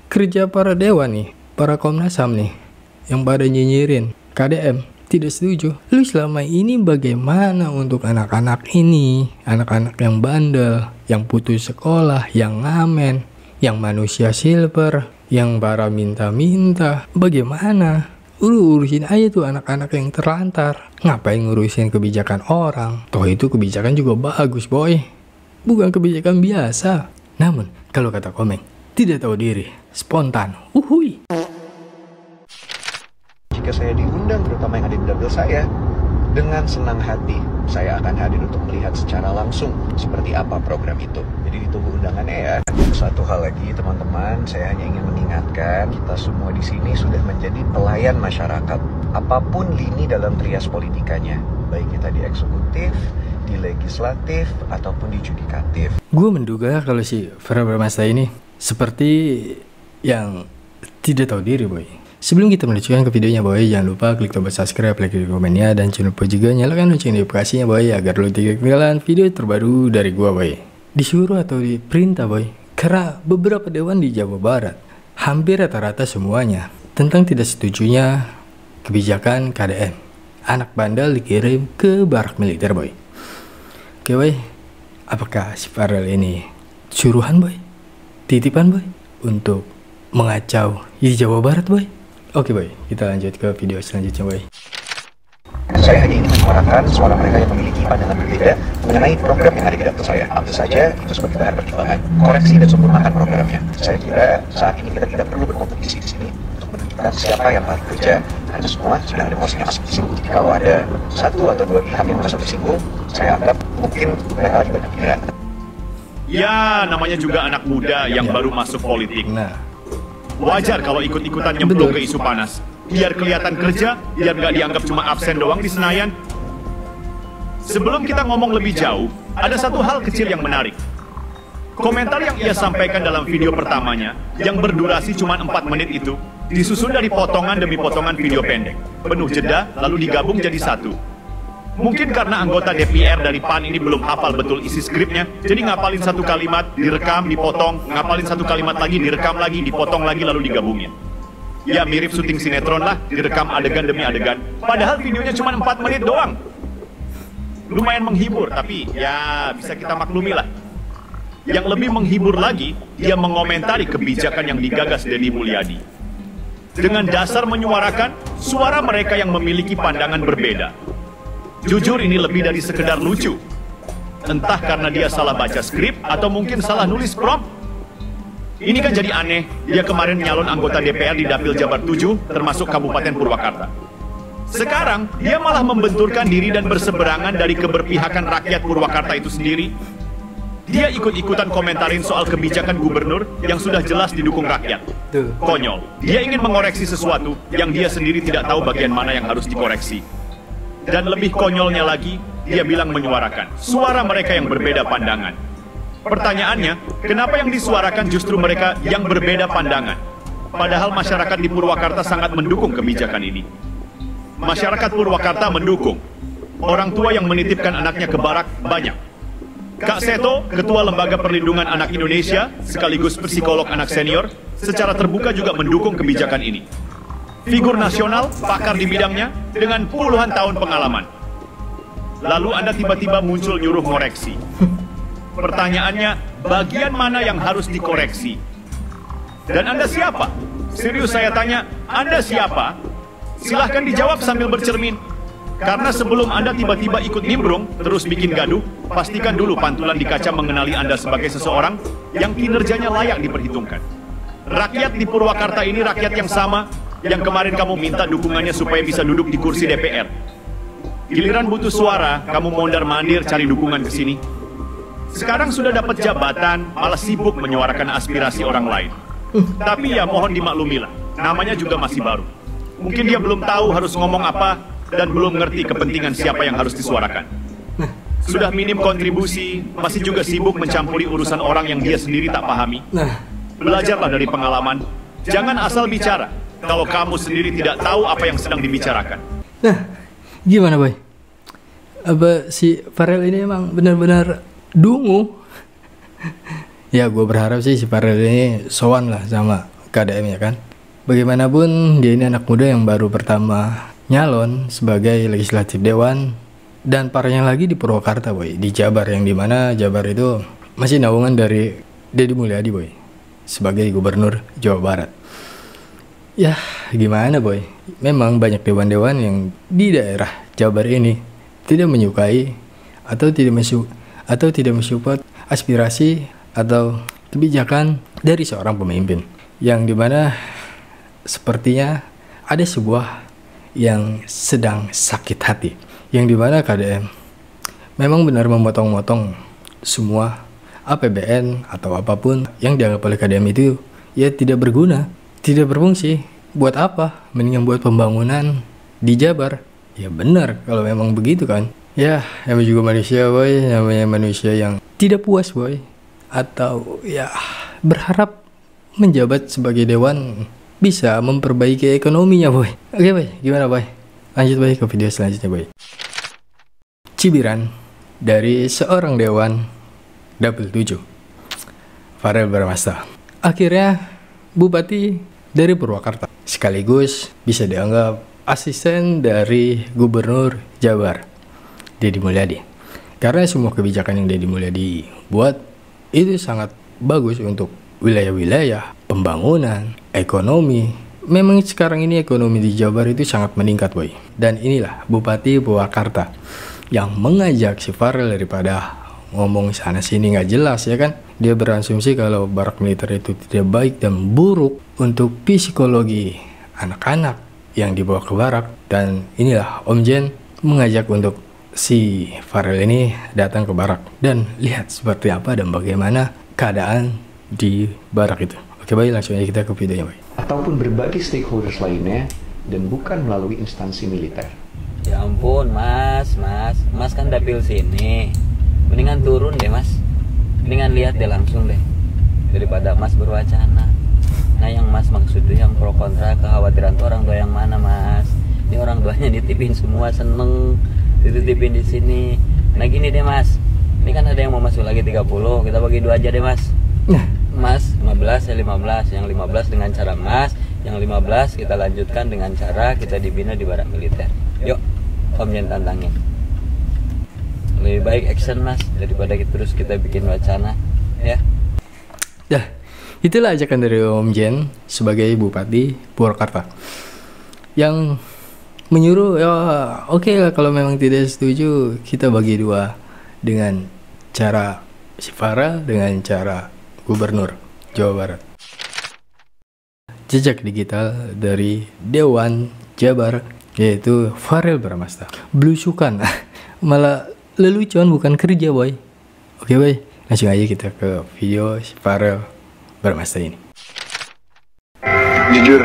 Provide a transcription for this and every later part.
kerja para dewan nih, para Komnas HAM nih, yang pada nyinyirin KDM, tidak setuju. Lu selama ini bagaimana untuk anak-anak ini, anak-anak yang bandel, yang putus sekolah, yang ngamen, yang manusia silver, yang para minta-minta, bagaimana? Lu urusin aja tuh anak-anak yang terlantar. Ngapain ngurusin kebijakan orang? Toh itu kebijakan juga bagus, boy. Bukan kebijakan biasa. Namun, kalau kata Komeng, tidak tahu diri, spontan, uhui. Jika saya diundang, terutama yang ada di dapil saya, dengan senang hati saya akan hadir untuk melihat secara langsung seperti apa program itu. Jadi ditunggu undangannya ya. Satu hal lagi teman-teman, saya hanya ingin mengingatkan kita semua di sini sudah menjadi pelayan masyarakat. Apapun lini dalam trias politikanya, baik kita di eksekutif, di legislatif, ataupun di judikatif. Gue menduga kalau si Farel Bramasta ini seperti yang tidak tahu diri, boy. Sebelum kita melanjutkan ke videonya, boy, jangan lupa klik tombol subscribe, like, di komennya, dan jangan lupa juga nyalakan lonceng notifikasinya, boy, agar lo tidak ketinggalan video terbaru dari gua, boy. Disuruh atau diperintah, boy, karena beberapa dewan di Jawa Barat, hampir rata-rata semuanya, tentang tidak setujunya kebijakan KDM. Anak bandel dikirim ke barak militer, boy. Oke, boy, apakah si Farel ini suruhan, boy? Titipan, boy, untuk mengacau di Jawa Barat, boy? Oke, boy, kita lanjut ke video selanjutnya, boy. Saya hanya ingin menyuarakan suara mereka yang memiliki pandangan berbeda mengenai program yang ada di dapil saya. Tentu saja itu sebagai bahan pertimbangan, koreksi dan sempurnakan programnya. Saya kira saat ini kita tidak perlu berkompetisi di sini untuk menentukan siapa yang paling kerja. Anda semua sudah ada porsinya masing-masing. Jadi kalau ada satu atau dua pihak yang merasa tersinggung, saya anggap mungkin mereka lagi banyak pikiran. Ya, namanya juga anak muda yang baru masuk politik. Nah, wajar kalau ikut-ikutan nyemplung ke isu panas. Biar kelihatan kerja, biar nggak dianggap cuma absen doang di Senayan. Sebelum kita ngomong lebih jauh, ada satu hal kecil yang menarik. Komentar yang ia sampaikan dalam video pertamanya, yang berdurasi cuma 4 menit itu, disusun dari potongan demi potongan video pendek. Penuh jeda, lalu digabung jadi satu. Mungkin karena anggota DPR dari PAN ini belum hafal betul isi skripnya, jadi ngapalin satu kalimat, direkam, dipotong, ngapalin satu kalimat lagi, direkam lagi, dipotong lagi, lalu digabungin. Ya mirip syuting sinetron lah, direkam adegan demi adegan. Padahal videonya cuma 4 menit doang. Lumayan menghibur, tapi ya bisa kita maklumi lah. Yang lebih menghibur lagi, dia mengomentari kebijakan yang digagas Deddy Mulyadi. Dengan dasar menyuarakan suara mereka yang memiliki pandangan berbeda. Jujur ini lebih dari sekedar lucu. Entah karena dia salah baca skrip atau mungkin salah nulis prompt. Ini kan jadi aneh, dia kemarin nyalon anggota DPR di Dapil Jabar 7, termasuk Kabupaten Purwakarta. Sekarang, dia malah membenturkan diri dan berseberangan dari keberpihakan rakyat Purwakarta itu sendiri. Dia ikut-ikutan komentarin soal kebijakan gubernur yang sudah jelas didukung rakyat. Konyol, dia ingin mengoreksi sesuatu yang dia sendiri tidak tahu bagian mana yang harus dikoreksi. Dan lebih konyolnya lagi, dia bilang menyuarakan suara mereka yang berbeda pandangan. Pertanyaannya, kenapa yang disuarakan justru mereka yang berbeda pandangan? Padahal masyarakat di Purwakarta sangat mendukung kebijakan ini. Masyarakat Purwakarta mendukung. Orang tua yang menitipkan anaknya ke barak banyak. Kak Seto, Ketua Lembaga Perlindungan Anak Indonesia, sekaligus psikolog anak senior, secara terbuka juga mendukung kebijakan ini. Figur nasional, pakar di bidangnya, dengan puluhan tahun pengalaman. Lalu Anda tiba-tiba muncul nyuruh ngoreksi. Pertanyaannya, bagian mana yang harus dikoreksi? Dan Anda siapa? Serius saya tanya, Anda siapa? Silahkan dijawab sambil bercermin. Karena sebelum Anda tiba-tiba ikut nimbrung, terus bikin gaduh, pastikan dulu pantulan di kaca mengenali Anda sebagai seseorang yang kinerjanya layak diperhitungkan. Rakyat di Purwakarta ini rakyat yang sama, yang kemarin kamu minta dukungannya supaya bisa duduk di kursi DPR. Giliran butuh suara, kamu mondar-mandir cari dukungan ke sini. Sekarang sudah dapat jabatan, malah sibuk menyuarakan aspirasi orang lain. Tapi ya mohon dimaklumilah, namanya juga masih baru. Mungkin dia belum tahu harus ngomong apa, dan belum ngerti kepentingan siapa yang harus disuarakan. Sudah minim kontribusi, masih juga sibuk mencampuri urusan orang yang dia sendiri tak pahami. Belajarlah dari pengalaman, jangan asal bicara, kalau kamu sendiri tidak tahu apa yang sedang dibicarakan. Nah, gimana, boy? Apa si Farel ini emang benar-benar dungu? Ya, gue berharap sih si Farel ini sowan lah sama KDM ya kan. Bagaimanapun dia ini anak muda yang baru pertama nyalon sebagai legislatif dewan, dan parahnya lagi di Purwakarta boy, di Jabar, yang dimana Jabar itu masih naungan dari Deddy Mulyadi boy sebagai gubernur Jawa Barat. Ya gimana boy, memang banyak dewan-dewan yang di daerah Jabar ini tidak menyukai atau tidak mensupport aspirasi atau kebijakan dari seorang pemimpin, yang dimana sepertinya ada sebuah yang sedang sakit hati, yang dimana KDM memang benar memotong-motong semua APBN atau apapun yang dianggap oleh KDM itu ya tidak berguna, tidak berfungsi. Buat apa? Mendingan buat pembangunan di Jabar. Ya benar kalau memang begitu kan. Ya namanya juga manusia boy, namanya manusia yang tidak puas boy, atau ya berharap menjabat sebagai dewan bisa memperbaiki ekonominya boy. Oke boy, gimana boy? Lanjut boy ke video selanjutnya boy. Cibiran dari seorang dewan Dapil 7, Farel Bramasta. Akhirnya Bupati dari Purwakarta, sekaligus bisa dianggap asisten dari Gubernur Jabar, Deddy Mulyadi. Karena semua kebijakan yang Deddy Mulyadi buat itu sangat bagus untuk wilayah-wilayah, pembangunan, ekonomi. Memang sekarang ini ekonomi di Jabar itu sangat meningkat boy. Dan inilah Bupati Purwakarta yang mengajak si Farel daripada ngomong sana sini nggak jelas ya kan. Dia berasumsi kalau barak militer itu tidak baik dan buruk untuk psikologi anak-anak yang dibawa ke barak. Dan inilah Om Jen mengajak untuk si Farel ini datang ke barak dan lihat seperti apa dan bagaimana keadaan di barak itu. Oke baik, langsung aja kita ke videonya baik. Ataupun berbagai stakeholders lainnya, dan bukan melalui instansi militer. Ya ampun mas kan dapil sini, mendingan turun deh mas, mendingan lihat deh langsung deh daripada mas berwacana. Nah yang mas maksud itu yang pro kontra kekhawatiran tuh orang tua yang mana mas? Ini orang tuanya dititipin semua, seneng dititipin di sini. Nah gini deh mas, ini kan ada yang mau masuk lagi 30, kita bagi 2 aja deh mas. Mas 15 ya 15, yang 15 dengan cara mas, yang 15 kita lanjutkan dengan cara kita dibina di barak militer. Yuk Om Jen tantangin. Lebih baik action mas daripada terus kita bikin wacana ya. Dah, itulah ajakan dari Om Jen sebagai Bupati Purwakarta yang menyuruh ya oke lah, kalau memang tidak setuju kita bagi 2 dengan cara si Farel dengan cara Gubernur Jawa Barat. Jejak digital dari Dewan Jabar yaitu Farel Bramasta. Belusukan malah lelucon bukan kerja boy. Oke boy, langsung aja kita ke video si Farel Bramasta ini. Jujur,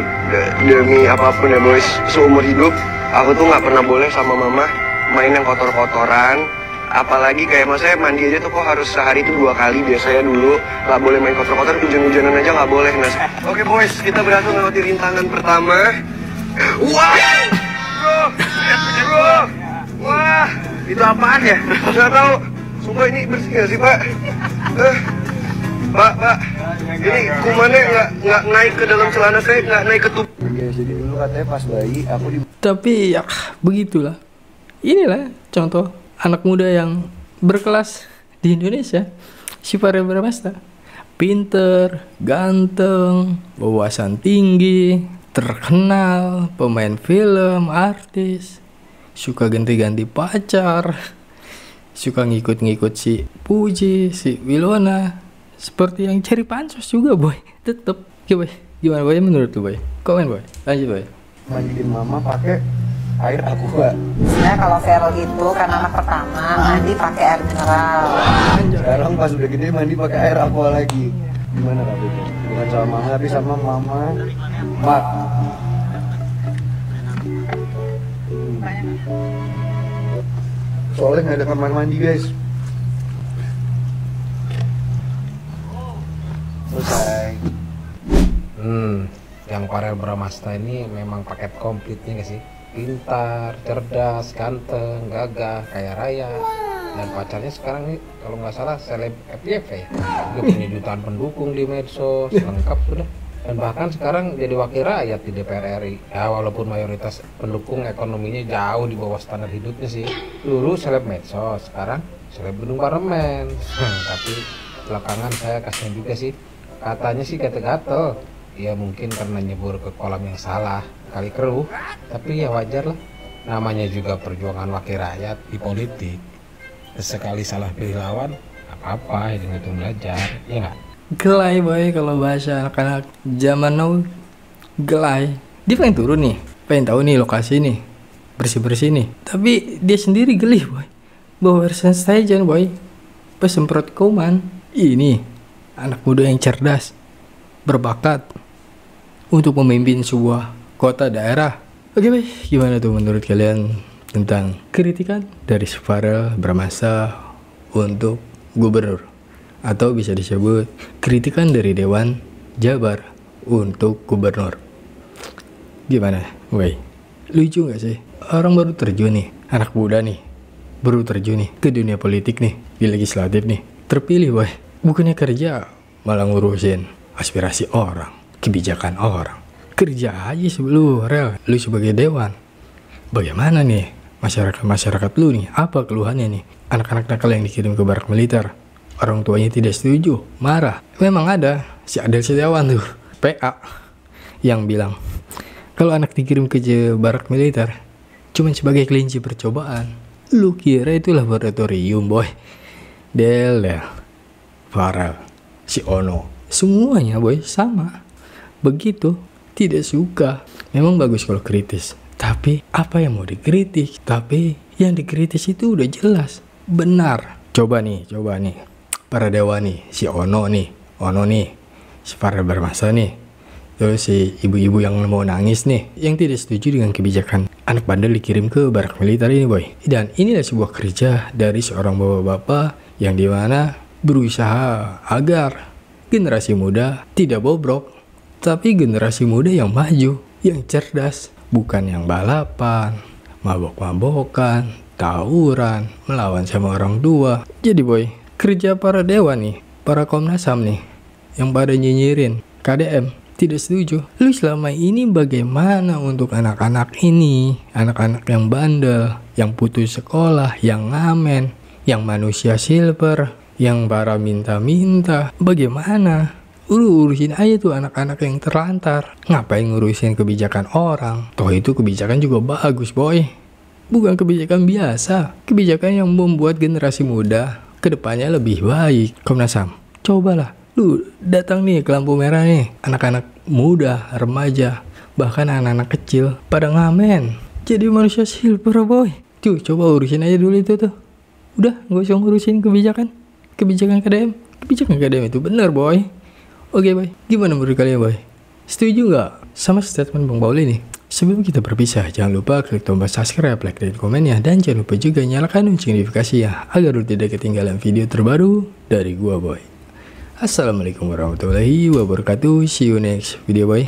demi apapun ya boys, seumur hidup aku tuh nggak pernah boleh sama mama main yang kotor-kotoran. Apalagi kayak maksudnya mandi aja tuh kok harus sehari itu 2 kali. Biasanya dulu nggak boleh main kotor-kotor, hujan-hujanan aja nggak boleh. Nah, oke boys, kita berhasil melewati rintangan pertama. Wow, bro, wah, itu apaan ya? Nggak tahu. Sumpah ini bersih nggak sih pak? Pak, ini kumannya nggak naik ke dalam celana saya, nggak naik ke tubuh. Ya, jadi dulu katanya pas bayi aku di... Tapi ya begitulah. Inilah contoh anak muda yang berkelas di Indonesia, si Farel Bramasta. Pinter, ganteng, wawasan tinggi, terkenal, pemain film, artis, suka ganti-ganti pacar, suka ngikut-ngikut si Puji, si Wilona, seperti yang cari pansos juga boy. Tetep, gimana boy menurut lu boy? Komen boy, lanjut boy. mandiin mama pakai air aqua. Nah kalau Vero itu kan anak pertama mandi pakai air mineral. Sekarang pas udah gede mandi pakai air aqua lagi. Gimana Kak Bebe? Bukan sama mama tapi sama mama Mak. Soalnya nggak ada kamar mandi guys. Selesai. Yang Farel Bramasta ini memang paket komplitnya nggak sih? Pintar, cerdas, ganteng, gagah, kaya raya. Dan pacarnya sekarang nih kalau nggak salah seleb FYP ya. Dia punya jutaan pendukung di medsos, lengkap sudah. Dan bahkan sekarang jadi wakil rakyat di DPR RI. Ya walaupun mayoritas pendukung ekonominya jauh di bawah standar hidupnya sih. Dulu seleb medsos, sekarang seleb gedung parlemen. Tapi belakangan saya kasihan juga sih. Katanya sih gatel-gatel. Ya mungkin karena nyebur ke kolam yang salah, kali keruh. Tapi ya wajar lah. Namanya juga perjuangan wakil rakyat di politik. Sekali salah pilih lawan, apa-apa, hitung-hitung belajar, ya nggak? Gelai boy kalau bahasa anak-anak zaman now, gelai. Dia pengen turun nih, pengen tahu nih lokasi nih, bersih-bersih nih. Tapi dia sendiri gelih boy, bawa versi station boy, pesemprot kuman. Ini anak muda yang cerdas, berbakat untuk memimpin sebuah kota daerah. Oke boy, gimana tuh menurut kalian tentang kritikan dari Farel Bramasta untuk gubernur? Atau bisa disebut kritikan dari Dewan Jabar untuk gubernur. Gimana, woi? Lucu gak sih? Orang baru terjun nih, anak muda nih, baru terjun nih ke dunia politik nih, di legislatif nih, terpilih woi. Bukannya kerja, malah ngurusin aspirasi orang, kebijakan orang. Kerja aja sebelum rel, lu sebagai dewan. Bagaimana nih masyarakat lu nih? Apa keluhannya nih? Anak-anak nakal yang dikirim ke barak militer, orang tuanya tidak setuju, marah. Memang ada si Adel Setiawan tuh, PA, yang bilang kalau anak dikirim ke barak militer cuman sebagai kelinci percobaan. Lu kira itu laboratorium boy? Del, Farel, si Ono, semuanya boy sama. Begitu, tidak suka. Memang bagus kalau kritis, tapi apa yang mau dikritik? Tapi yang dikritis itu udah jelas, benar. Coba nih. Para dewa nih, si Ono nih, si Farel Bramasta nih, terus si ibu-ibu yang mau nangis nih, yang tidak setuju dengan kebijakan anak bandel dikirim ke barak militer ini boy. Dan inilah sebuah kerja dari seorang bapak-bapak yang dimana berusaha agar generasi muda tidak bobrok, tapi generasi muda yang maju, yang cerdas, bukan yang balapan, mabok-mabokan, tawuran, melawan sama orang tua. Jadi boy, kerja para dewa nih, para Komnas HAM nih, yang pada nyinyirin KDM, tidak setuju. Lu selama ini bagaimana untuk anak-anak ini, anak-anak yang bandel, yang putus sekolah, yang ngamen, yang manusia silver, yang para minta-minta, bagaimana? Lu urusin aja tuh anak-anak yang terlantar. Ngapain ngurusin kebijakan orang? Toh itu kebijakan juga bagus boy, bukan kebijakan biasa, kebijakan yang membuat generasi muda kedepannya lebih baik. Komnas HAM, cobalah lu datang nih ke lampu merah nih, anak-anak muda, remaja, bahkan anak-anak kecil pada ngamen jadi manusia silver boy. Tuh coba urusin aja dulu itu tuh. Udah gak usah ngurusin kebijakan KDM. Kebijakan KDM itu bener boy. Oke boy, gimana menurut kalian boy? Setuju gak sama statement Bang Paul ini? Sebelum kita berpisah, jangan lupa klik tombol subscribe, like, dan komennya, dan jangan lupa juga nyalakan lonceng notifikasi ya, agar lu tidak ketinggalan video terbaru dari gua boy. Assalamualaikum warahmatullahi wabarakatuh. See you next video boy.